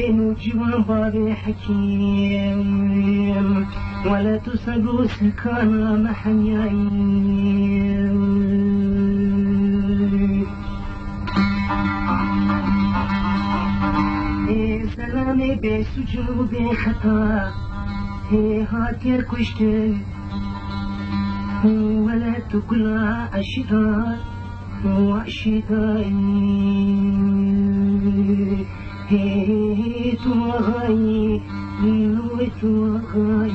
وجوان بابي حكيم ولا تسقوا سكانا محنيين سلامي بسجود بخطا هاتير كشتي ولا تقول أشياء وأشياء توغاي توغاي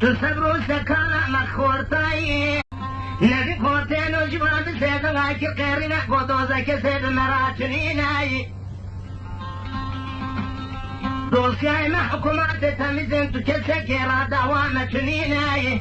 تصبروا سكانا مخورتاي نبي قوتين وجبان سيد غاكي قيرنا قدوزك سيد مراتنيناي دوسياي ما حكومات تمزين تكسك إرادة وامتنيناي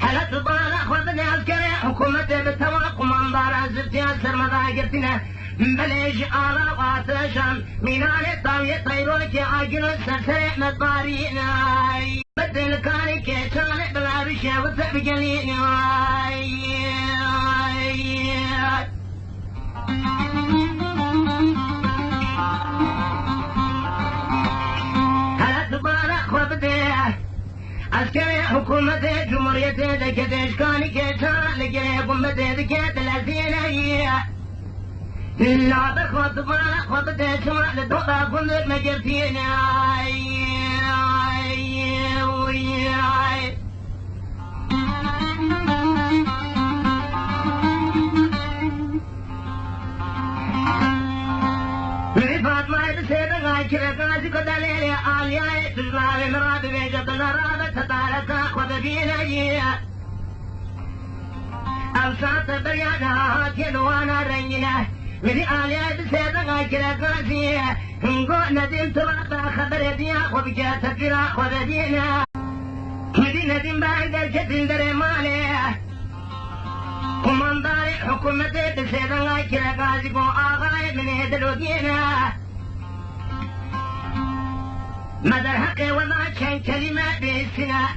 هلا تبالا خذني عسكري حكومة بتواقم انبارا زبتي أسر مضاقتنا بليج آلا واتشام ميناني طاوية طيروكي عاقل السرسري مدباريناي بدل كاري كيشاني بلا بشي وتبقليني هلا تبالا خذني عسكري حكومة جمهورية دكتش كاني كيشان لقري قمة دكت الأزينية لا بخوت بالا خوت دشمال دودا كل مجرتينا رفعت ما يصير غايك رقاصي كدليل عالية تجمع المراد بيجت نرابة تتارك خوت بينا أوساط بريانا هاتين وانا رنجنا مدي آليات سيدنا كلا قاسية نقول ندم تبقى خبر ديا وبجا تكرا ودينا مدي ندم بعد الجدل درمالي كمانداري حكومة سيدنا كلا قاسي كو آغاي من هدلو دينا مدر حقي وما كان كلمة بسنا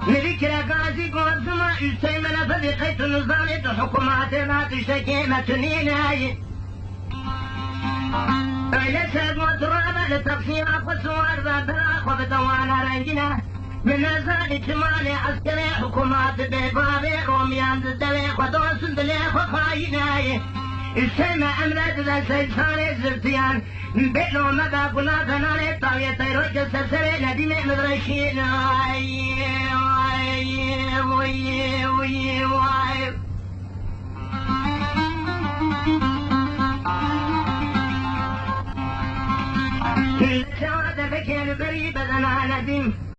مدي كلا قاسي كو زما يستيمنا فذيقيت النظام حكوماتنا تشتكي متنيناي لسد وترابة لتقسيم أقصوار ذاتنا وبدوانا رنجنا من نزال اجتمالي عسكري حكومات ببابي روميان دلي ودوس دلي وخايناي السيمة أمرد ذا سيساني زرتيان بيلو مدى قناتنا لطاوية تيروج السرسري نديم مدرشيناي كل سواد فكر قريب أنا نديم